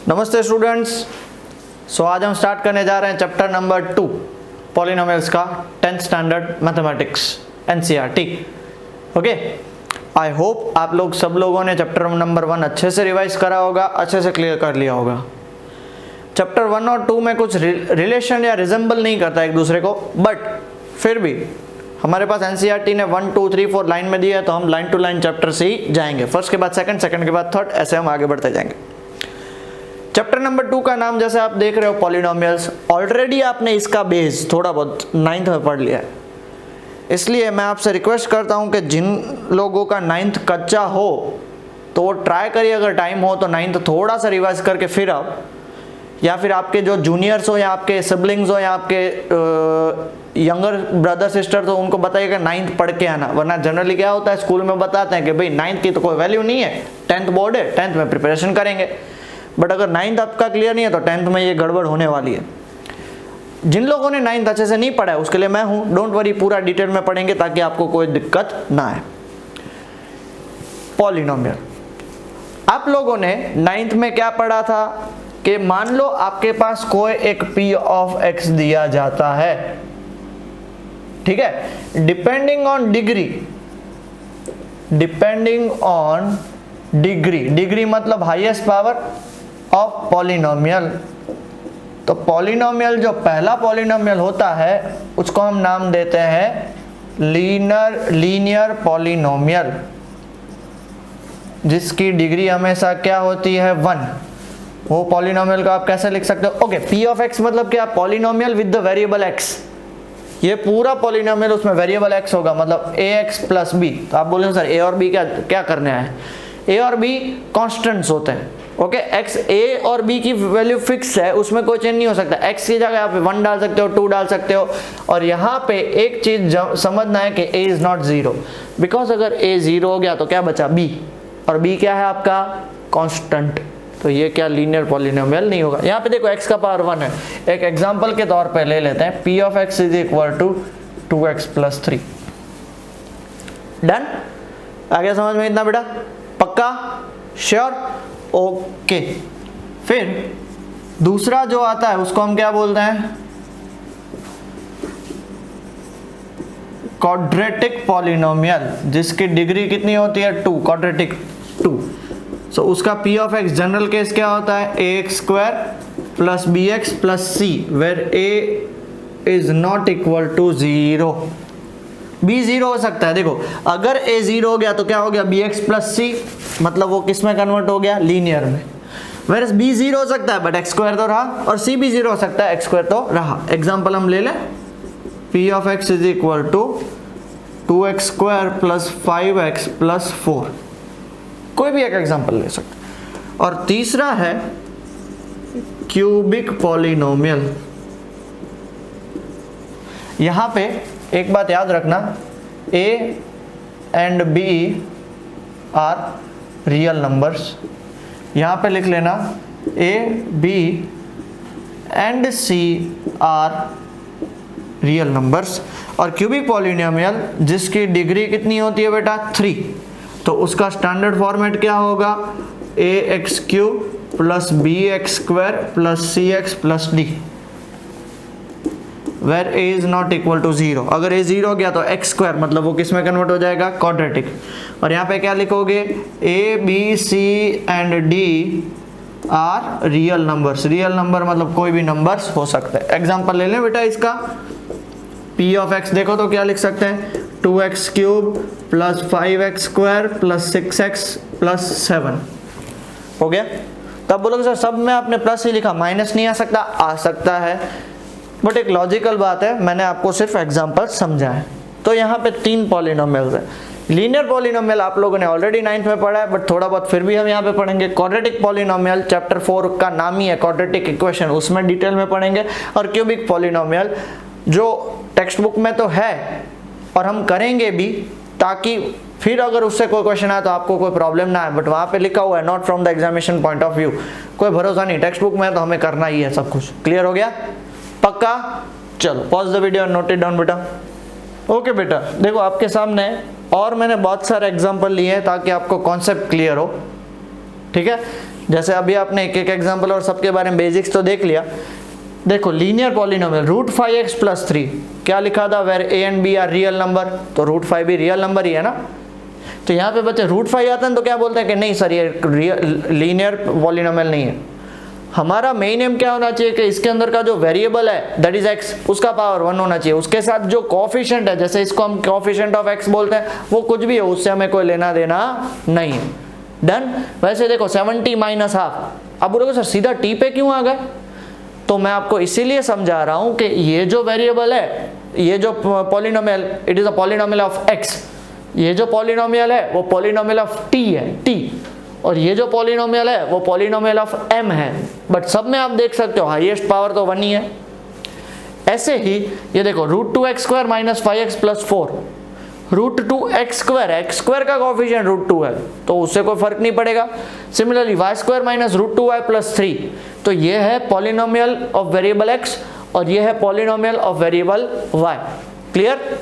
नमस्ते स्टूडेंट्स। आज हम स्टार्ट करने जा रहे हैं चैप्टर नंबर 2 पॉलिनोमियल्स का 10th standard mathematics NCERT. Okay, I hope आप लोग सब लोगों ने चैप्टर नंबर 1 अच्छे से रिवाइज करा होगा, अच्छे से क्लियर कर लिया होगा। चैप्टर 1 और 2 में कुछ रिलेशन या रिजेंबल नहीं करता एक दूसरे को, बट फिर भी हमारे पास एनसीईआरटी ने 1 2 3 4 लाइन में दिया है, तो हम लाइन टू लाइन चैप्टर से ही जाएंगे। फर्स्ट के बाद सेकंड, सेकंड के बाद थर्ड, ऐसे हम आगे बढ़ते जाएंगे। चैप्टर नंबर 2 का नाम जैसे आप देख रहे हो पॉलिनोमियल्स, ऑलरेडी आपने इसका बेस थोड़ा बहुत 9th में पढ़ लिया है, इसलिए मैं आपसे रिक्वेस्ट करता हूं कि जिन लोगों का 9th कच्चा हो तो वो ट्राई करिए, अगर टाइम हो तो 9th थोड़ा सा रिवाइज करके फिर आओ, या फिर आपके जो जूनियर्स हो या आपके सिबलिंग्स हो या आपके यंगर ब्रदर सिस्टर, तो उनको बताइए कि 9th पढ़ के आना। वरना जनरली क्या होता है, स्कूल में बताते हैं कि भाई 9th की तो कोई वैल्यू नहीं है, 10th बोर्ड है, 10th में प्रिपरेशन करेंगे। बट अगर 9th आपका क्लियर नहीं है तो 10th में ये गड़बड़ होने वाली है। जिन लोगों ने 9th अच्छे से नहीं पढ़ा है उसके लिए मैं हूं, डोंट वरी, पूरा डिटेल में पढ़ेंगे ताकि आपको कोई दिक्कत ना आए। पॉलिनोमियल आप लोगों ने 9th में क्या पढ़ा था कि मान लो आपके पास कोई एक p ऑफ x दिया जाता है, ठीक है, depending on degree, depending on degree, degree मतलब हाईएस्ट पावर ऑफ पॉलिनोमियल। तो पॉलिनोमियल जो पहला पॉलिनोमियल होता है उसको हम नाम देते हैं लीनियर पॉलिनोमियल, जिसकी डिग्री हमेशा क्या होती है 1। वो पॉलिनोमियल को आप कैसे लिख सकते हो? ओके, p ऑफ x मतलब क्या? Polynomial with the variable x। ये पूरा पॉलिनोमियल, उसमें वेरिएबल x होगा, मतलब ax प्लस b। तो आप बोले सर a और b क्या करने आए? a और b कांस्टेंट्स होते हैं। ओके, x a और b की वैल्यू फिक्स है, उसमें कोई चेंज नहीं हो सकता। x की जगह आप 1 डाल सकते हो, 2 डाल सकते हो। और यहाँ पे एक चीज समझना है कि a इज नॉट 0, बिकॉज अगर a 0 हो गया तो क्या बचा? b, और b क्या है आपका? कांस्टेंट। तो ये क्या लीनियर पॉलिनोमियल नहीं होगा। यहाँ पे देखो x का पावर 1 है, एक एग्जांपल के तौर पे ले लेते हैं, p of x is equal to 2x plus 3। Done? आ गया समझ में इतना बेटा? पक्का? श्योर? ओके। फिर दूसरा जो आता है उसको हम क्या बोलते हैं? क्वाड्रेटिक पॉलिनोमियल, जिसकी डिग्री कितनी होती है? 2, क्वाड्रेटिक 2। सो उसका p of x general case क्या होता है? ax square plus bx plus c, where a is not equal to 0। b 0 हो सकता है। देखो, अगर a 0 हो गया तो क्या हो गया? bx प्लस c, मतलब वो किस में कन्वर्ट हो गया? लीनियर में। वेर b 0 हो सकता है बट x स्क्वायर तो रहा, और c भी 0 हो सकता है, x स्क्वायर तो रहा। एग्जाम्पल हम ले लें, p of x is equal to 2x square plus 5x plus 4। कोई भी एक एग्जांपल ले सकते। और तीसरा है क्यूबिक पॉलिनोमियल। यहां पे एक बात याद रखना, a and b are real numbers. यहां पे लिख लेना a, b and c are real numbers. और क्यूबिक पॉलिनोमियल जिसकी डिग्री कितनी होती है बेटा? 3। तो उसका स्टैंडर्ड फॉर्मेट क्या होगा? ax cube plus bx square plus cx plus d, where a is not equal to 0। अगर a 0 हो गया तो x स्क्वायर, मतलब वो किस में कन्वर्ट हो जाएगा? क्वाड्रेटिक। और यहाँ पे क्या लिखोगे? a b c and d are real numbers. Real number मतलब कोई भी नंबर्स हो सकते हैं। एग्जाम्पल ले लें बेटा इसका, p ऑफ x देखो तो क्या लिख सकते हैं? 2x cube plus 5x square plus 6x plus 7 हो गया। तब बोलोगे सर सब में आपने प्लस ही लिखा, माइनस नहीं आ सकता? आ सकता है, बट एक लॉजिकल बात है, मैंने आपको सिर्फ एग्जांपल समझा है। तो यहाँ पे 3 पॉलिनोमियल्स है। लीनियर पॉलिनोमियल आप लोगों ने ऑलरेडी 9th में पढ़ा है, बट थोड़ा बहुत फिर भी हम यहाँ पे पढ़ेंगे। क्वाड्रेटिक पॉलिनोमियल चैप्टर 4 का नाम ही है क्वाड्रेटिक इक्वेशन, उसमें डिटेल में पढ़ेंगे। और क्यूबिक पॉलिनोमियल जो टेक्स्ट बुक में तो है और हम करेंगे भी, ताकि फिर अगर उससे कोई क्वेश्चन आए तो आपको कोई प्रॉब्लम ना आए। बट वहाँ पे लिखा हुआ है not from the examination point of view, कोई भरोसा नहीं, टेक्स्ट बुक में तो हमें करना ही है सब कुछ। क्लियर हो गया? पक्का? चलो pause the video, note it down बेटा। ओके बेटा, देखो आपके सामने और मैंने बहुत सारे एग्जांपल लिए हैं ताकि आपको कॉन्सेप्ट क्लियर हो। ठीक है, जैसे अभी आपने एक एक एग्जांपल और सबके बारे में बेसिक्स तो देख लिया। देखो linear polynomial root 5x plus 3 क्या लिखा था, where a and b are real number, तो रूट 5 भी रियल नंबर ही है ना। तो यहाँ पे बच्चे रूट 5 आता है तो क्या बोलते हैं कि नहीं सर ये लीनियर पॉलिनोमियल नहीं है। हमारा मेन एम क्या होना चाहिए कि इसके अंदर का जो वेरिएबल है दैट इज x, उसका पावर 1 होना चाहिए, उसके साथ जो कोएफिशिएंट है, जैसे इसको हम कोएफिशिएंट ऑफ x बोलते हैं, वो कुछ भी है उससे हमें कोई लेना देना नहीं है। डन। वैसे देखो 70 माइनस हाफ, अब बोलोगे सर सीधा t पे क्यों आ गए, तो मैं आपको इसीलिए समझा रहा हूं कि ये जो वेरिएबल है, ये जो polynomial, it is a polynomial of x, ये जो पॉलिनोमियल है वो पॉलिनोमियल ऑफ t है, t, और ये जो पॉलिनोमियल है वो पॉलिनोमियल ऑफ m है, बट सब में आप देख सकते हो हाईएस्ट पावर तो 1 ही है। ऐसे ही ये देखो root 2x square minus 5x plus 4, root 2x square, X square का कोएफिशिएंट रूट 2 है तो उससे कोई फर्क नहीं पड़ेगा। Similarly Y square minus root 2y plus 3, तो ये है पॉलिनोमियल ऑफ वेरिएबल x और ये है polynomial of variable y। Clear.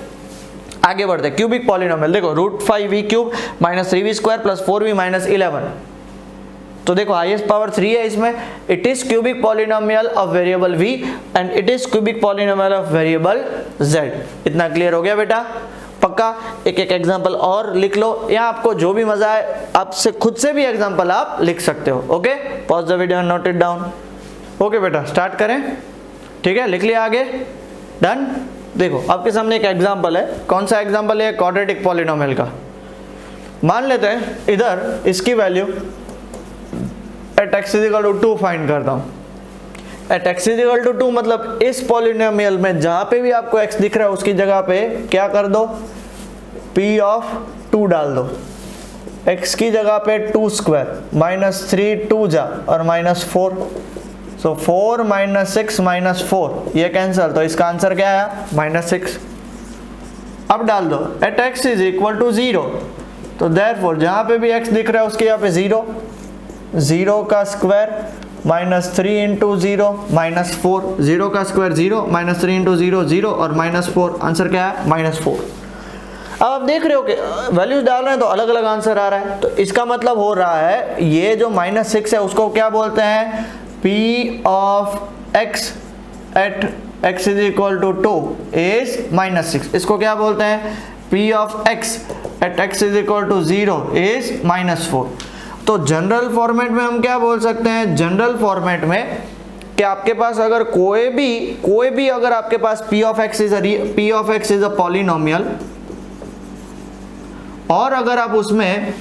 आगे बढ़ते हैं क्यूबिक पॉलिनोमियल। देखो root 5v cube minus 3v square plus 4v minus 11, तो देखो हाईएस्ट पावर 3 है इसमें। It is cubic polynomial of variable v and it is cubic polynomial of variable z। इतना clear हो गया बेटा, पक्का। एक एक एग्जांपल और लिख लो, यहाँ आपको जो भी मजा है आपसे खुद से भी एग्जांपल आप लिख सकते हो। Okay, pause the video and note it down. Okay बेटा स्टार्ट करें, ठीक है, लिख लिया आगे, डन। देखो आपके सामने एक एग्जांपल है, कौन सा एग्जांपल है, क्वाड्रेटिक पॉलिनोमियल का। मान लेते हैं इधर इसकी value at x is equal to 2 find करता हूं। At x is equal to 2 मतलब इस पॉलिनोमियल में जहां पे भी आपको x दिख रहा है उसकी जगह पे क्या कर दो, p ऑफ 2 डाल दो। x की जगह पे 2 स्क्वायर माइनस 3 2 जा और माइनस 4, सो 4 माइनस 6 माइनस 4 ये कैंसिल, तो इसका आंसर क्या आया माइनस 6। अब डाल दो at x is equal to 0, तो देयरफॉर जहां पे भी x दिख रहा है उसके यहाँ पे 0, 0 का स्क्वायर माइनस 3 इंटू 0 माइनस 4, 0 का स्क्वायर 0 माइनस 3 इंटू 0 0 और माइनस 4, आंसर क्या है माइनस 4। अब आप देख रहे हो कि वैल्यूज डाल रहे हैं तो अलग अलग आंसर आ रहा है, तो इसका मतलब हो रहा है ये जो माइनस 6 है उसको क्या बोलते हैं, p of x at x is equal to 2 is minus 6। इसको क्या बोलते हैं, p of x at x is equal to 0 is minus 4। तो जनरल फॉर्मेट में हम क्या बोल सकते हैं, जनरल फॉर्मेट में कि आपके पास अगर कोई भी अगर आपके पास p of x is a polynomial, और अगर आप उसमें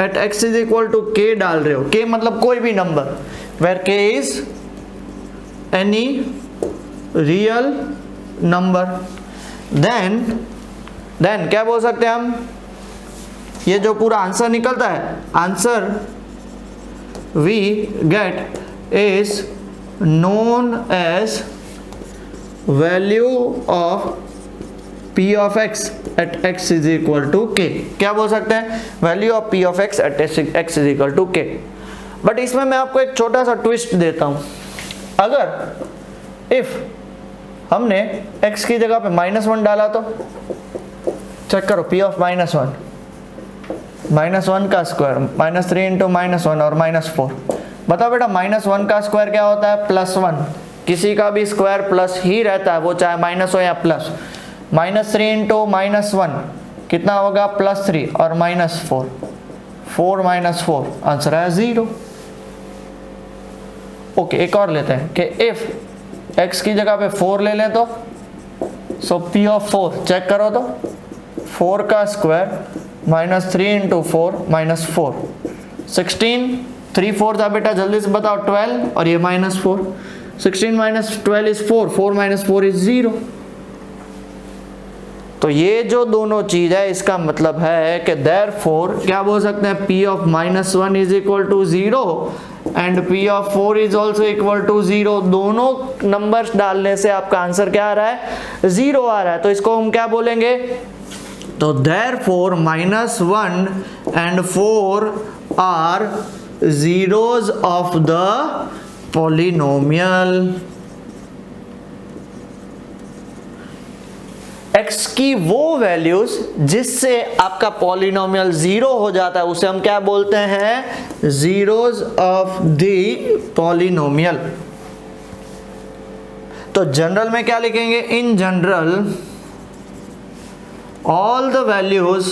at x is equal to k डाल रहे हो, k मतलब कोई भी नंबर, where k is any real number, then क्या बोल सकते हैं हम, ये जो पूरा आंसर निकलता है, answer we get is known as value of p of x at x is equal to k। क्या बोल सकते हैं, value of p of x at x is equal to k। But इसमें मैं आपको एक छोटा सा ट्विस्ट देता हूं, अगर इफ हमने x की जगह पे -1 डाला तो चेक करो, p ऑफ -1, -1 का स्क्वायर -3 इंटू -1 और -4। बताओ बेटा -1 का स्क्वायर क्या होता है, +1। किसी का भी स्क्वायर प्लस ही रहता है, वो चाहे माइनस हो या प्लस। -3 इंटू -1 कितना होगा, +3 और -4, 4 - 4, आंसर है 0। ओके, एक और लेते हैं कि इफ x की जगह पे 4 ले लें तो, सो p ऑफ 4 चेक करो तो 4 का स्क्वायर -3 इंटू 4 -4, 16, 3 4 था बेटा, जल्दी से बताओ 12 और ये -4, 16 - 12 इज 4, 4 - 4 इज 0। तो ये जो दोनों चीज है इसका मतलब है कि देयरफॉर क्या बोल सकते हैं, p of -1 is equal to 0 and p of 4 is also equal to 0। दोनों नंबर्स डालने से आपका आंसर क्या आ रहा है, 0 आ रहा है। तो इसको हम क्या बोलेंगे, तो therefore -1 and 4 are zeros of the polynomial। x की वो वैल्यूज जिससे आपका पॉलिनोमियल जीरो हो जाता है उसे हम क्या बोलते हैं, जीरोज ऑफ द पॉलिनोमियल। तो जनरल में क्या लिखेंगे, in general all the values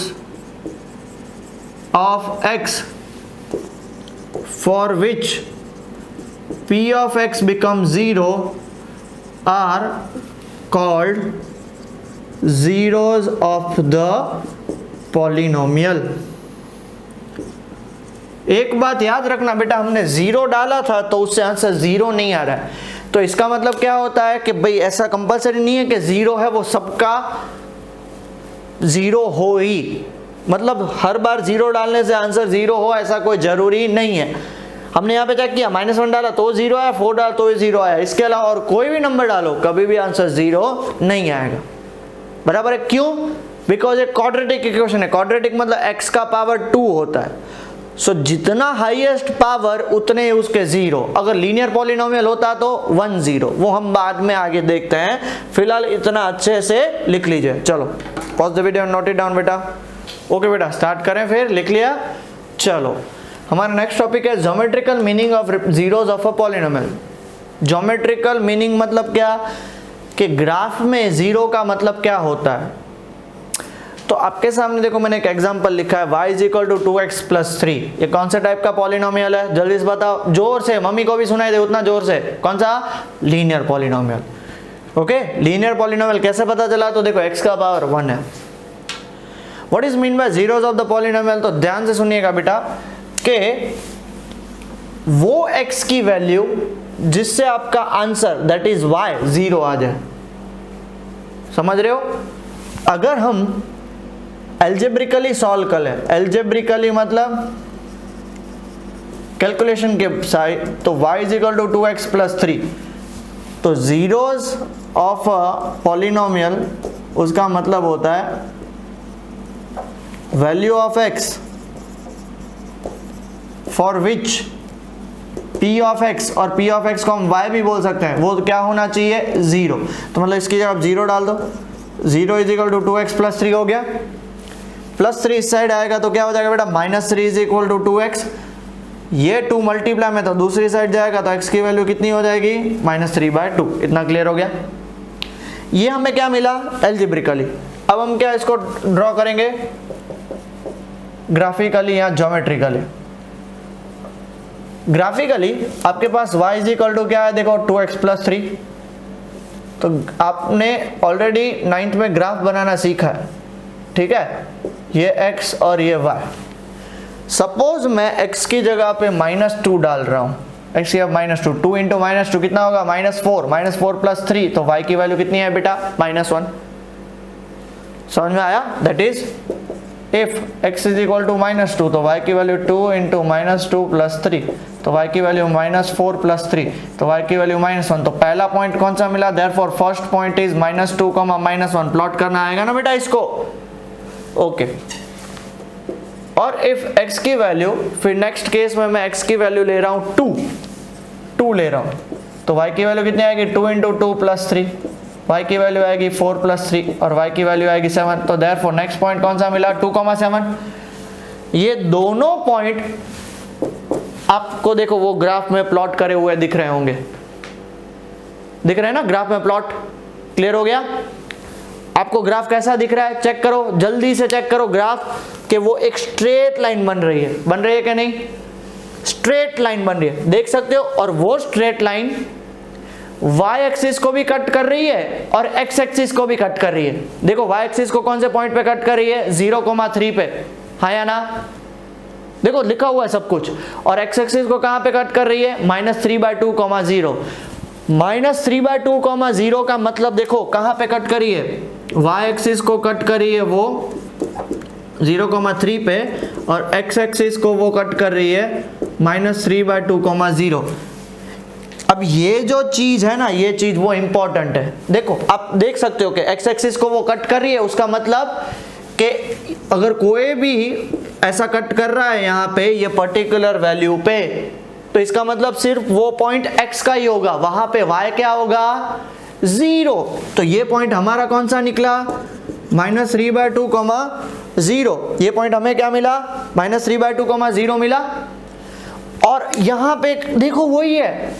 of x for which p of x becomes 0 are called zeros of the polynomial। एक बात याद रखना बेटा, हमने जीरो डाला था तो उससे आंसर जीरो नहीं आ रहा है, तो इसका मतलब क्या होता है कि भाई ऐसा कंपलसरी नहीं है कि जीरो है वो सबका जीरो हो ही, मतलब हर बार जीरो डालने से आंसर जीरो हो ऐसा कोई जरूरी नहीं है। हमने यहाँ पे चेक किया, -1 डाला तो जीरो आया, 4 डाला तो जीरो आया, इसके अलावा और कोई भी नंबर डालो कभी भी आंसर जीरो नहीं आएगा। बराबर है, क्यों? बिकॉज एक क्वाड्रेटिक इक्वेशन है, क्वाड्रेटिक मतलब x का पावर 2 होता है, सो जितना हाईएस्ट पावर उतने उसके जीरो। अगर लीनियर पॉलिनोमियल होता तो 1 0, वो हम बाद में आगे देखते हैं, फिलहाल इतना अच्छे से लिख लीजिए। चलो pause the video, note it down बेटा। ओके बेटा स्टार्ट करें, फिर लिख लिया। चलो हमारा नेक्स्ट टॉपिक है geometrical meaning of zeros of a polynomial. Geometrical meaning मतलब क्या, कि ग्राफ में जीरो का मतलब क्या होता है। तो आपके सामने देखो मैंने एक एग्जांपल लिखा है, y = 2x + 3। ये कौन सा टाइप का पॉलिनोमियल है, जल्दी से बताओ, जोर से, मम्मी को भी सुनाई दे उतना जोर से। कौन सा? Linear polynomial. Okay, linear polynomial कैसे पता चला, तो देखो x का पावर 1 है। What is mean by zeros of the polynomial, तो ध्यान से सुनिएगा बेटा कि वो x की वैल्यू जिससे आपका answer that is y zero आ जाए। समझ रहे हो? अगर हम एल्जेब्रिकली सॉल्व कर लें, एल्जेब्रिकली मतलब कैलकुलेशन के साइड, तो y = 2x + 3, तो जीरोस ऑफ अ पॉलिनोमियल उसका मतलब होता है value of x for which p of x, और p of x को हम y भी बोल सकते हैं, वो क्या होना चाहिए, जीरो। तो मतलब इसकी जगह आप जीरो डाल दो, 0 = 2x + 3 हो गया, +3 इस साइड आएगा तो क्या हो जाएगा बेटा, -3 = 2x। ये 2 मल्टीप्लाई में तो दूसरी साइड जाएगा तो x की वैल्यू कितनी हो जाएगी, -3/2। इतना क्लियर हो गया। ये हमें क्या मिला एल्जेब्रिकली। अब हम क्या इसको ड्रॉ करेंगे ग्राफिकली या ज्योमेट्रिकली। ग्राफिकली आपके पास y = क्या है, देखो 2x + 3। तो आपने ऑलरेडी 9th में ग्राफ बनाना सीखा है, ठीक है, ये x और ये y। सपोज मैं x की जगह पे -2 डाल रहा हूँ, x की -2, 2 × -2 कितना होगा, -4, -4 + 3, तो y की वैल्यू कितनी है बेटा, -1। समझ में आया? दैट इज इफ x = -2 तो y की वैल्यू 2 × -2 + 3, तो y की वैल्यू -4 + 3, तो y की वैल्यू -1। तो पहला पॉइंट कौन सा मिला, therefore first point is -2, -1। Plot करना आएगा ना बेटा इसको। ओके, और इफ x की वैल्यू, फिर नेक्स्ट केस में मैं x की वैल्यू ले रहा हूँ 2 ले रहा हूँ, तो y की वैल्यू कितनी आएगी, 2 × 2 + 3, y की वैल्यू आएगी 4 + 3, और y की वैल्यू आएगी 7। तो देयरफॉर नेक्स्ट पॉइंट कौन सा मिला, 2, 7। ये दोनों पॉइंट आपको देखो वो ग्राफ में प्लॉट करे हुए दिख रहे होंगे, दिख रहे हैं ना ग्राफ में प्लॉट। क्लियर हो गया? आपको ग्राफ कैसा दिख रहा है, चेक करो, जल्दी से चेक करो ग्राफ कि वो एक स्ट्रेट लाइन बन रही है कि नहीं, स्ट्रेट लाइन बन रही है, देख सकते हो। और वो स्ट्रेट लाइन y एक्सिस को भी कट कर रही है और x एक्सिस को भी कट कर रही है। देखो y एक्सिस को कौन से पॉइंट पे कट कर रही है, 0,3 पे, हाँ या ना, देखो लिखा हुआ है सब कुछ। और x एक्सिस को कहां पे कट कर रही है, -3/2, 0। -3/2, 0 का मतलब देखो कहां पे कट करी है, y एक्सिस को कट करी है वो 0,3 पे, और x एक्सिस को वो कट कर रही है -3/2, 0। अब ये जो चीज है ना, ये चीज वो इंपॉर्टेंट है। देखो आप देख सकते हो कि x एक्सिस को वो कट कर रही है, उसका मतलब कि अगर कोई भी ऐसा कट कर रहा है यहाँ पे ये पर्टिकुलर वैल्यू पे, तो इसका मतलब सिर्फ वो पॉइंट x का ही होगा, वहां पे y क्या होगा, 0। तो ये पॉइंट हमारा कौन सा निकला, -3/2, 0, ये पॉइंट हमें क्या मिला, -3/2, 0 मिला। और यहां पे देखो वही है,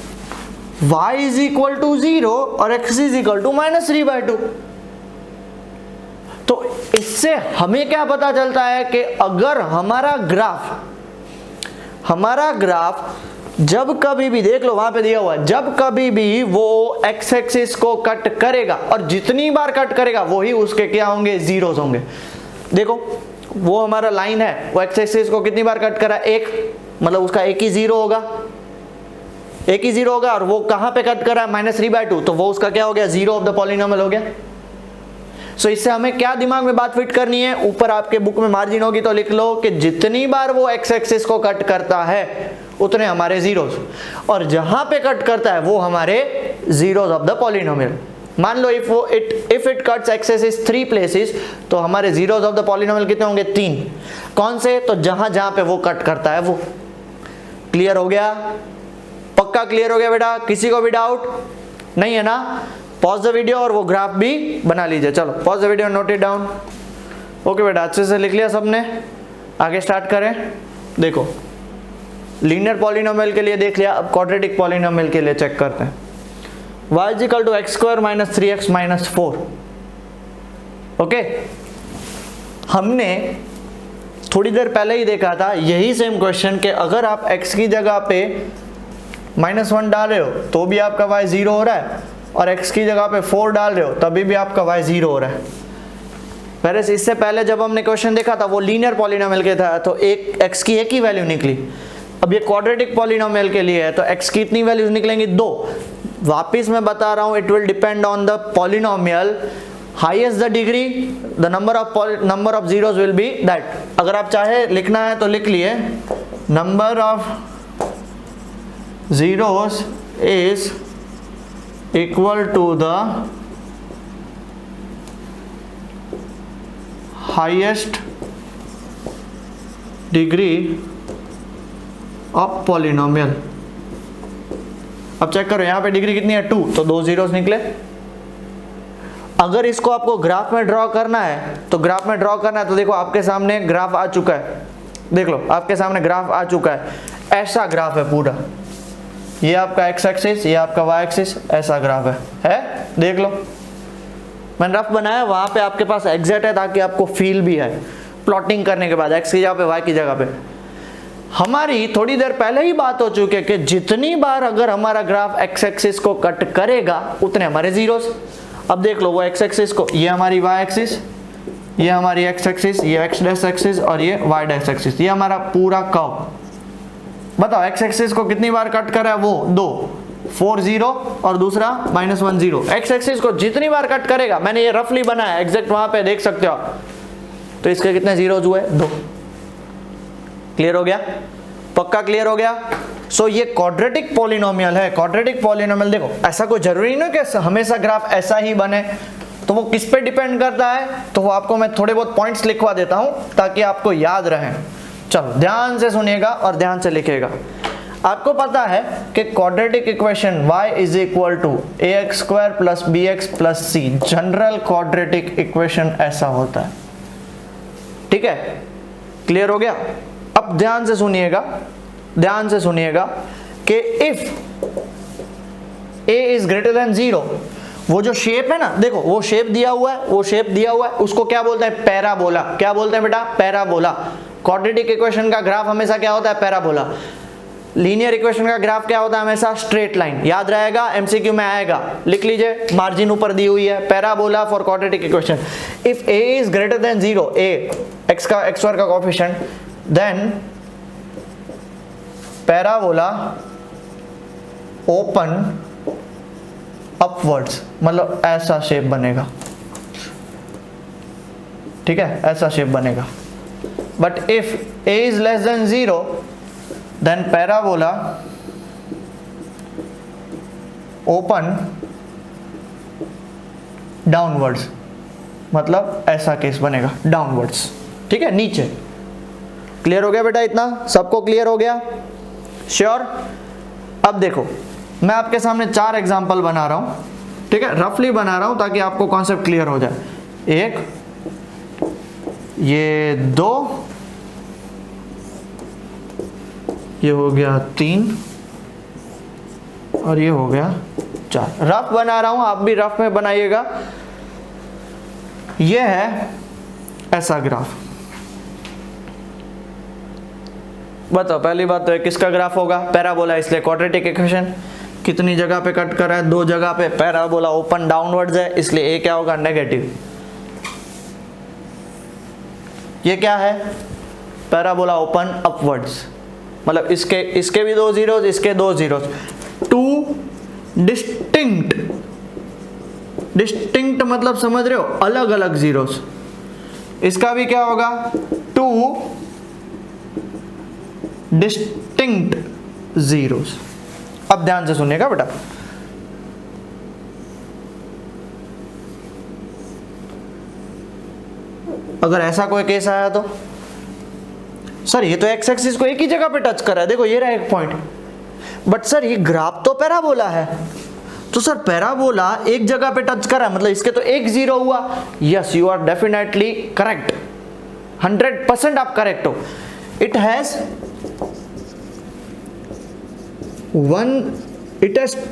y इज इक्वल टू 0 और x इज इक्वल टू -3/2। तो इससे हमें क्या पता चलता है कि अगर हमारा ग्राफ जब कभी भी, देख लो वहां पे दिया हुआ है, जब कभी भी वो x एक्सिस को कट करेगा और जितनी बार कट करेगा वही उसके क्या होंगे, जीरोस होंगे। देखो वो हमारा लाइन है, वो x एक्सिस को कितनी बार कट करा, एक, मतलब उसका एक ही जीरो होगा, और वो कहां पे कट करा है, -3/2, तो वो उसका क्या हो गया, जीरो ऑफ द पॉलिनोमियल हो गया। सो इससे हमें क्या दिमाग में बात फिट करनी है, ऊपर आपके बुक में मार्जिन होगी तो लिख लो कि जितनी बार वो x एक्सिस को कट करता है उतने हमारे जीरोस, और जहां पे कट करता है वो हमारे जीरोस ऑफ द पॉलिनोमियल। मान लो if it cuts x axis 3 places, तो हमारे जीरोस ऑफ द पॉलिनोमियल कितने होंगे, 3। कौन से, तो जहां जहां पे वो कट करता है वो। क्लियर हो गया, पक्का क्लियर हो गया बेटा, किसी को भी डाउट नहीं है ना? पॉज द वीडियो और वो ग्राफ भी बना लीजिए। चलो pause the video, note it down. Okay बेटा, अच्छे से लिख लिया सबने, आगे स्टार्ट करें। देखो लीनियर पॉलिनोमियल के लिए देख लिया, अब क्वाड्रेटिक पॉलिनोमियल के लिए चेक करते हैं। y is equal to x² - 3x - 4। Okay, हमने थोड़ी देर पहले ही देखा था यही सेम क्वेश्चन कि अगर आप x की जगह पे -1 डाल रहे हो तो भी आपका y 0 हो रहा है, और x की जगह पे 4 डाल रहे हो तभी भी आपका y 0 हो रहा है। वैसे इससे पहले जब हमने क्वेश्चन देखा था वो लीनियर पॉलिनोमियल के था, तो एक x की एक ही वैल्यू निकली। अब ये क्वाड्रेटिक पॉलिनोमियल के लिए है, तो x की इतनी वैल्यूज निकलेंगी, 2। वापिस मैं बता रहा हूं, it will depend on the polynomial, highest the degree the number of zeros will be that. अगर आप चाहे लिखना है तो लिख लिए, number of zeros is equal to the highest degree of polynomial. अब चेक करो यहाँ पे डिग्री कितनी है, 2, तो 2 जीरोस निकले। अगर इसको आपको ग्राफ में ड्रॉ करना है तो देखो आपके सामने ग्राफ आ चुका है, देख लो आपके सामने ग्राफ आ चुका है, ऐसा ग्राफ है पूरा, ये आपका x एक्सिस, ये आपका y एक्सिस, ऐसा ग्राफ है, देख लो मैंने रफ बनाया, वहां पे आपके पास एग्जैक्ट है ताकि आपको फील भी है प्लॉटिंग करने के बाद, x की जगह पे y की जगह पे। हमारी थोड़ी देर पहले ही बात हो चुकी है कि जितनी बार अगर हमारा ग्राफ x एक्सिस को कट करेगा उतने हमारे जीरोस। अब देख लो वो x एक्सिस को, ये हमारी y एक्सिस, ये हमारी x एक्सिस, ये x डैश एक्सिस और ये y डैश एक्सिस, ये हमारा पूरा कर्व। बताओ x एक्सिस को कितनी बार कट करा है, वो 2, 4 0 और दूसरा -1 0। x एक्सिस को जितनी बार कट करेगा, मैंने ये रफली बनाया, एग्जैक्ट वहां पे देख सकते हो आप, तो इसके कितने जीरोस हुए, 2। क्लियर हो गया, पक्का क्लियर हो गया। सो ये क्वाड्रेटिक पॉलिनोमियल है। क्वाड्रेटिक पॉलिनोमियल देखो ऐसा कोई जरूरी नहीं कि हमेशा ग्राफ ऐसा ही बने, तो वो किस पे डिपेंड करता है, तो वो आपको मैं थोड़े बहुत पॉइंट्स लिखवा देता हूं ताकि आपको याद रहे। चलो ध्यान से सुनिएगा और ध्यान से लिखिएगा। आपको पता है कि quadratic equation y is equal to ax² + bx + c, general quadratic equation ऐसा होता है, ठीक है, क्लियर हो गया। अब ध्यान से सुनिएगा कि if a is greater than 0, वो जो शेप है ना, देखो वो शेप दिया हुआ है, उसको क्या बोलते हैं, पैराबोला। क्या बोलते हैं बेटा, पैराबोला। क्वाड्रेटिक इक्वेशन का ग्राफ हमेशा क्या होता है, पैराबोला। लीनियर इक्वेशन का ग्राफ क्या होता है, हमेशा स्ट्रेट लाइन। याद रहेगा, एमसीक्यू में आएगा, लिख लीजिए, मार्जिन ऊपर दी हुई है, parabola for quadratic equation. If a is greater than 0, a x² का coefficient, then parabola open upwards, मतलब ऐसा शेप बनेगा, ठीक है, ऐसा शेप बनेगा। But if a is less than 0, then parabola open downwards, मतलब ऐसा केस बनेगा, डाउनवर्ड्स, ठीक है, नीचे। क्लियर हो गया बेटा, इतना सबको क्लियर हो गया, श्योर। अब देखो मैं आपके सामने 4 एग्जांपल बना रहा हूं, ठीक है, रफली बना रहा हूं ताकि आपको कॉन्सेप्ट क्लियर हो जाए। 1 ये 2, ये हो गया 3 और ये हो गया 4। रफ बना रहा हूं, आप भी रफ में बनाइएगा। ये है ऐसा ग्राफ। बताओ पहली बात तो है किसका ग्राफ होगा, पैराबोला, इसलिए क्वाड्रेटिक इक्वेशन। कितनी जगह पे कट कर रहा है, 2 जगह पे। पैराबोला ओपन डाउनवर्ड्स है, इसलिए ए क्या होगा, नेगेटिव। ये क्या है, पैराबोला ओपन अपवर्ड्स, मतलब इसके भी 2 जीरोस, इसके 2 जीरोस। 2 डिस्टिंक्ट मतलब समझ रहे हो, अलग अलग जीरोस। इसका भी क्या होगा, 2 डिस्टिंक्ट जीरोस। अब ध्यान से सुनिएगा बेटा, अगर ऐसा कोई केस आया तो सर ये तो एक्स एक्सिस को एक ही जगह पे टच कर रहा है, देखो ये रहा एक पॉइंट, बट सर ये ग्राफ तो पैराबोला है, तो सर पैराबोला एक जगह पे टच कर रहा है, मतलब इसके तो एक जीरो हुआ। Yes, you are definitely correct, 100% आप करेक्ट हो। इट हैज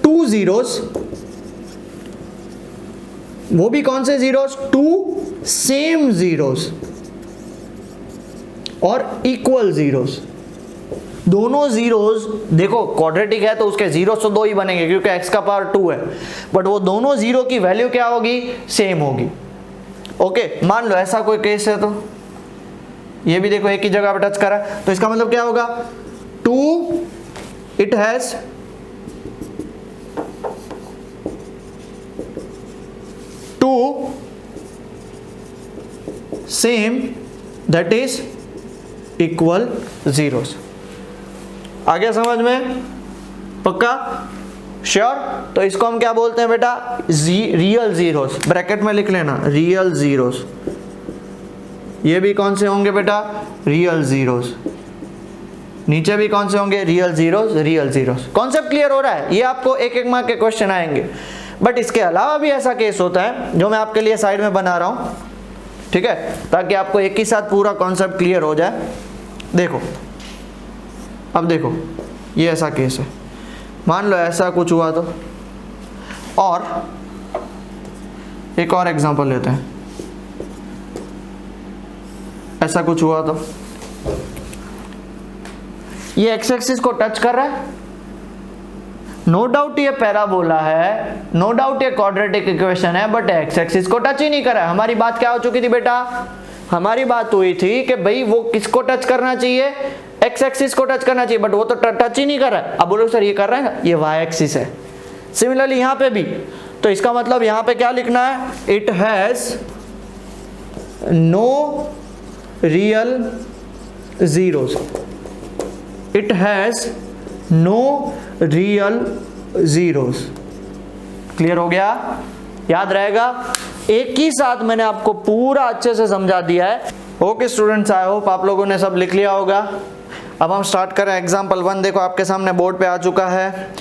2 जीरोस, वो भी कौन से जीरोस, 2 सेम जीरोस और इक्वल जीरोस। दोनों जीरोस, देखो क्वाड्रेटिक है तो उसके जीरोस तो 2 ही बनेंगे क्योंकि x का पावर 2 है, बट वो दोनों जीरो की वैल्यू क्या होगी, सेम होगी। ओके, मान लो ऐसा कोई केस है तो ये भी देखो एक ही जगह पे टच करा है, तो इसका मतलब क्या होगा, 2 it has 2 same that is equal zeros. आ गया समझ में, पक्का, श्योर? तो इसको हम क्या बोलते हैं बेटा, रियल जीरोस। ब्रैकेट में लिख लेना, रियल जीरोस। ये भी कौन से होंगे बेटा, रियल जीरोस। नीचे भी कौन से होंगे, real zeros, real zeros. Concept clear हो रहा है? ये आपको एक एक मार्क के क्वेश्चन आएंगे, बट इसके अलावा भी ऐसा केस होता है जो मैं आपके लिए साइड में बना रहा हूं, ठीक है, ताकि आपको एक ही साथ पूरा कॉन्सेप्ट क्लियर हो जाए। देखो, अब देखो ये ऐसा केस है, मान लो ऐसा कुछ हुआ तो, और एक और एग्जांपल लेते हैं, ऐसा कुछ हुआ तो ये एक्स एक्सिस को टच कर रहा है, नो डाउट ये पैराबोला है, नो डाउट ये क्वाड्रेटिक इक्वेशन है, बट एक्स एक्सिस को टच ही नहीं कर रहा है। हमारी बात क्या हो चुकी थी बेटा, हमारी बात हुई थी कि भाई वो किसको टच करना चाहिए, एक्स एक्सिस को टच करना चाहिए, बट वो तो टच ही नहीं कर रहा है। अब बोलो सर ये कर रहा है ना, ये वाई एक्सिस है। सिमिलरली यहां पे भी, तो इसका मतलब यहां पे क्या लिखना है, it has no real zeros, it has no real zeros. Clear हो गया, याद रहेगा, एक ही साथ मैंने आपको पूरा अच्छे से समझा दिया है। ओके स्टूडेंट्स, आई होप आप लोगों ने सब लिख लिया होगा। अब हम स्टार्ट करें एग्जाम्पल 1। देखो आपके सामने बोर्ड पे आ चुका है।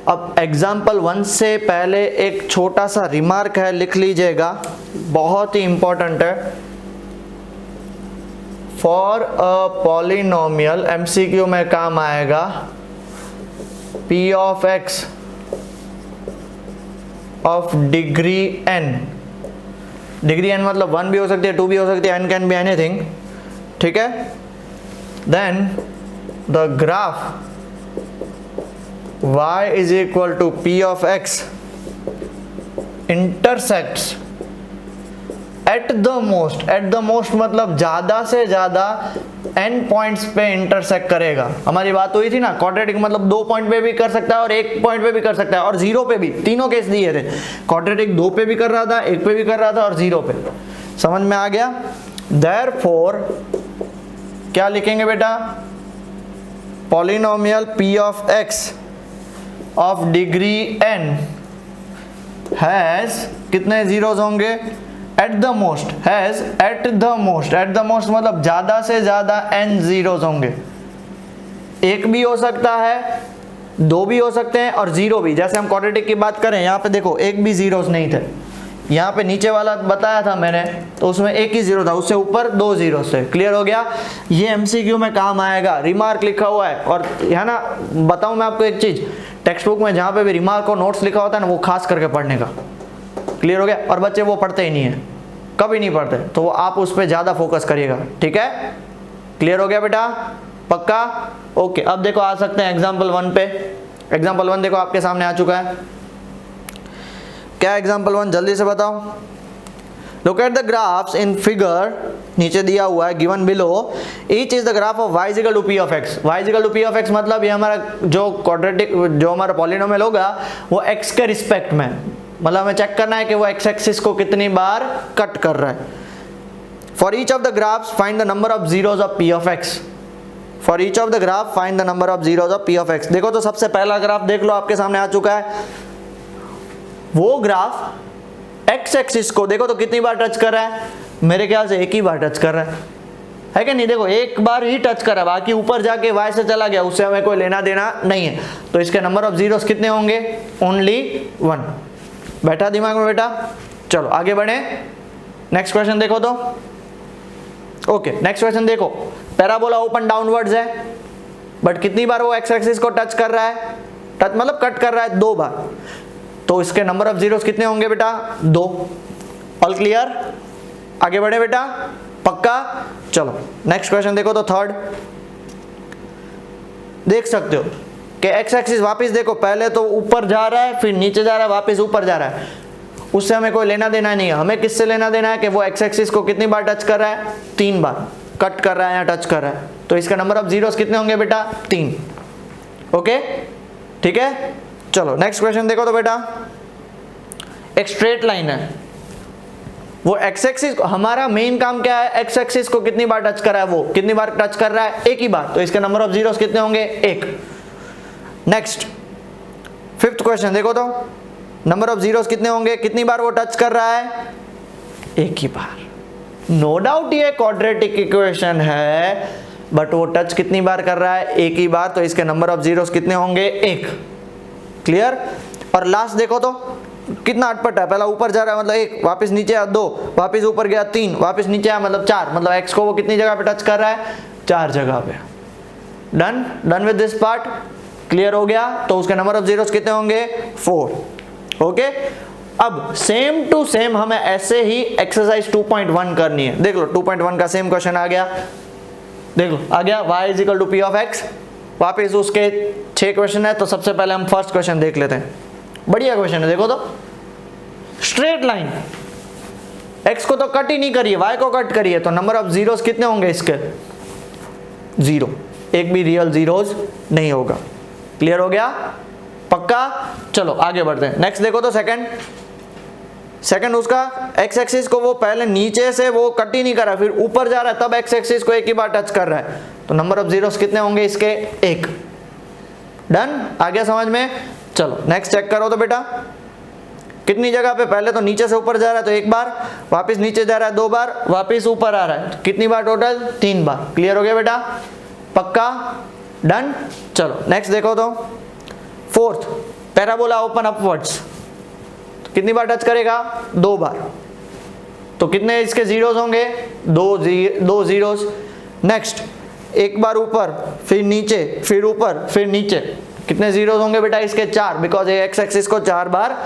अब एग्जाम्पल 1 से पहले एक छोटा सा रिमार्क है, लिख लीजिएगा, बहुत ही इंपॉर्टेंट है। फॉर अ पॉलिनोमियल, एमसीक्यू में काम आएगा, p of x of degree n, degree n मतलब 1 भी हो सकती है, 2 भी हो सकती है, n कैन बी एनीथिंग, ठीक है। Then the graph y is equal to p of x intersects at the most मतलब ज्यादा से ज्यादा n पॉइंट्स पे इंटरसेक्ट करेगा। हमारी बात हुई थी ना, क्वाड्रेटिक मतलब 2 पॉइंट पे भी कर सकता है और 1 पॉइंट पे भी कर सकता है और 0 पे भी, तीनों केस दिए थे। क्वाड्रेटिक 2 पे भी कर रहा था, 1 पे भी कर रहा था और 0 पे। समझ में आ गया? देयरफॉर क्या लिखेंगे बेटा, polynomial p of x of degree n has कितने जीरोस होंगे, eight the most, has eight the most मतलब ज्यादा से ज्यादा n जीरोस होंगे। 1 भी हो सकता है, 2 भी हो सकते हैं और 0 भी। जैसे हम क्वाड्रेटिक की बात करें, यहाँ पे देखो 1 भी जीरोस नहीं थे, यहाँ पे नीचे वाला बताया था मैंने, तो उसमें एक ही जीरो था, उससे ऊपर 2 जीरो से। क्लियर हो गया? ये एमसीक्यू में काम आएगा, रिमार्क लिखा हुआ है। और है ना, बताऊं मैं आपको एक चीज, टेक्स्ट बुक में जहाँ पे भी रिमार्क और नोट्स लिखा होता है ना, वो खास करके पढ़ने का। क्लियर हो गया? और बच्चे वो पढ़ते ही नहीं है, कभी नहीं पढ़ते, तो आप उस पर ज्यादा फोकस करिएगा। ठीक है? क्लियर हो गया बेटा? पक्का? ओके, अब देखो आ सकते हैं एग्जाम्पल 1 पे। एग्जाम्पल 1 देखो आपके सामने आ चुका है। क्या एग्जाम्पल 1 जल्दी से बताओ। Look at the graphs in figure, नीचे दिया हुआ है given below, each is the graph of y equal to p of x। y equal to p of x मतलब ये हमारा जो क्वाड्रेटिक, जो हमारा पॉलिनोमियल होगा वो x के रिस्पेक्ट में, मतलब हमें चेक करना है कि वो x एक्सिस को कितनी बार कट कर रहा है। For each of the graphs find the number of zeros of p of x। For each of the graph find the number of zeros of p of x। देखो तो सबसे पहला graph देख लो, आपके सामने आ चुका है। वो ग्राफ x एक्सिस को देखो तो कितनी बार टच कर रहा है, मेरे ख्याल से एक ही बार टच कर रहा है कि नहीं? देखो एक बार ही टच कर रहा है, बाकी ऊपर जाके y से चला गया, उससे हमें कोई लेना देना नहीं है। तो इसके नंबर ऑफ जीरोस कितने होंगे? ओनली 1। बैठा दिमाग में बेटा? चलो आगे बढ़े, नेक्स्ट क्वेश्चन देखो तो। ओके, नेक्स्ट क्वेश्चन देखो, पैराबोला ओपन डाउनवर्ड्स है, बट कितनी बार वो x एक्सिस को टच कर रहा है? टच मतलब कट कर रहा है 2 बार। तो इसके नंबर ऑफ जीरोस कितने होंगे बेटा? 2। All clear? आगे बढ़े बेटा? पक्का? चलो नेक्स्ट क्वेश्चन देखो तो थर्ड। देख सकते हो कि x एक्सिस वापस देखो, पहले तो ऊपर जा रहा है, फिर नीचे जा रहा है, वापस ऊपर जा रहा है, उससे हमें कोई लेना देना नहीं है। हमें किससे लेना देना है कि वो x एक्सिस को कितनी बार टच कर रहा है? 3 बार कट कर रहा है या टच कर रहा है। तो इसका नंबर ऑफ जीरोस कितने होंगे बेटा? 3। ओके, ठीक है? चलो नेक्स्ट क्वेश्चन देखो तो बेटा, एक स्ट्रेट लाइन है, वो x एक्सिस, हमारा मेन काम क्या है? x एक्सिस को कितनी बार टच कर रहा है, वो कितनी बार टच कर रहा है? एक ही बार। तो इसके नंबर ऑफ जीरोस कितने होंगे? 1। नेक्स्ट फिफ्थ क्वेश्चन देखो तो, नंबर ऑफ जीरोस कितने होंगे? कितनी बार वो टच कर रहा है? एक ही बार। नो डाउट ये क्वाड्रेटिक इक्वेशन है, बट वो टच कितनी बार कर रहा है? एक ही बार। तो इसके नंबर ऑफ जीरोस कितने होंगे? 1। क्लियर? और लास्ट देखो तो कितना अटपट है, पहला ऊपर जा रहा है मतलब 1, वापस नीचे आया 2, वापस ऊपर गया 3, वापस नीचे आया मतलब 4, मतलब x को वो कितनी जगह पे टच कर रहा है? 4 जगह पे। Done with this part? Clear हो गया? तो उसके नंबर ऑफ जीरोस कितने होंगे? 4। ओके, अब सेम टू सेम हमें ऐसे ही एक्सरसाइज 2.1 करनी है। देख लो 2.1 का सेम क्वेश्चन आ गया, देख लो आ गया, y is equal to p of x। वापस उसके 6 क्वेश्चन है, तो सबसे पहले हम फर्स्ट क्वेश्चन देख लेते हैं। बढ़िया क्वेश्चन है, देखो तो, स्ट्रेट लाइन, x को तो कट ही नहीं करिए, y को कट करिए, तो नंबर ऑफ जीरोस कितने होंगे इसके? 0। एक भी रियल जीरोस नहीं होगा। क्लियर हो गया? पक्का? चलो आगे बढ़ते हैं। नेक्स्ट देखो तो सेकंड उसका x एक्सिस को वो पहले नीचे से वो कट ही नहीं कर रहा, फिर ऊपर जा रहा है, तब x एक्सिस को एक ही बार टच कर रहा है। तो नंबर ऑफ जीरोस कितने होंगे इसके? 1। डन? आ गया समझ में? चलो नेक्स्ट चेक करो तो बेटा, कितनी जगह पे? पहले तो नीचे से ऊपर जा रहा है तो 1 बार, वापस नीचे जा रहा है 2 बार, वापस ऊपर आ रहा है, कितनी बार टोटल? 3 बार। क्लियर हो गया बेटा? पक्का? डन? चलो नेक्स्ट देखो तो फोर्थ, पैराबोला ओपन अपवर्ड्स, कितनी बार टच करेगा? 2 बार। तो कितने इसके जीरोस होंगे? 2 जीरोस। नेक्स्ट, एक बार ऊपर, फिर नीचे, फिर ऊपर, फिर नीचे, कितने जीरोस होंगे बेटा इसके? 4, बिकॉज ये x एक्सिस को 4 बार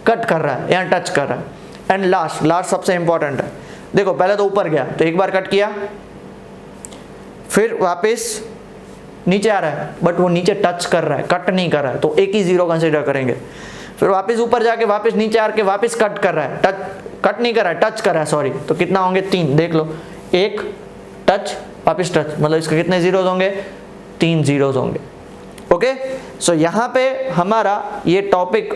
कट कर रहा है या टच कर रहा है। एंड लास्ट सबसे इंपॉर्टेंट है, देखो पहले तो ऊपर गया तो 1 बार कट किया, फिर वापस नीचे आ रहा है, बट वो नीचे टच कर रहा है, कट नहीं कर रहा है, तो एक ही जीरो कंसिडर करेंगे। फिर वापस ऊपर जाके वापस नीचे आके वापस कट कर रहा है, कट नहीं कर रहा है, टच कर रहा है, सॉरी, तो कितना होंगे? 3। देख लो, 1 टच, वापस टच, मतलब इसके कितने जीरोस होंगे? 3 जीरोस होंगे। ओके, सो यहाँ पे हमारा ये टॉपिक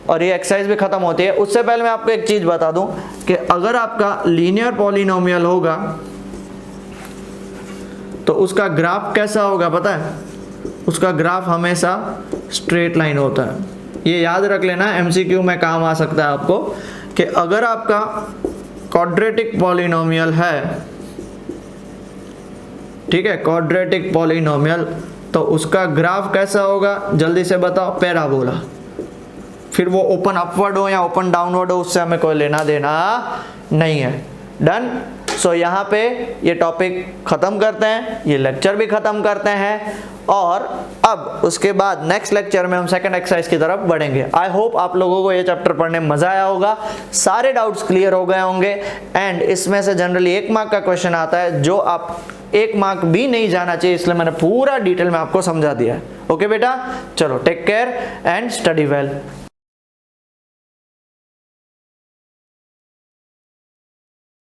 और ये एक्सरसाइज भी खत्म होती है। उससे पहले मैं आपको एक चीज बता दूं कि अगर आपका लीनियर पॉलिनोमियल होगा तो उसका ग्राफ कैसा होगा पता है? उसका ग्राफ हमेशा स्ट्रेट लाइन होता है। ये याद रख लेना, एमसीक्यू में काम आ सकता है आपको, कि अगर आपका क्वाड्रेटिक पॉलिनोमियल है, ठीक है, क्वाड्रेटिक पॉलिनोमियल, तो उसका ग्राफ कैसा होगा? जल्दी से बताओ। पैराबोला। फिर वो ओपन अपवर्ड हो या ओपन डाउनवर्ड हो, उससे हमें कोई लेना देना नहीं है। डन। सो यहाँ पे ये टॉपिक ख़त्म करते हैं, ये लेक्चर भी ख़त्म करते हैं, और अब उसके बाद नेक्स्ट लेक्चर में हम सेकंड एक्सरसाइज की तरफ बढ़ेंगे। आई होप आप लोगों को ये चैप्टर पढ़ने में मज़ा आया होगा, सारे डाउट्स क्लियर हो गए होंगे। एंड इसमें से जनरली 1 मार्क का क्वेश्चन आता है जो आप 1 मार्क भी नहीं जाना चाहिए, इसलिए मैंने पूरा डिटेल में आपको समझा दिया है। ओके बेटा, चलो take care and study well.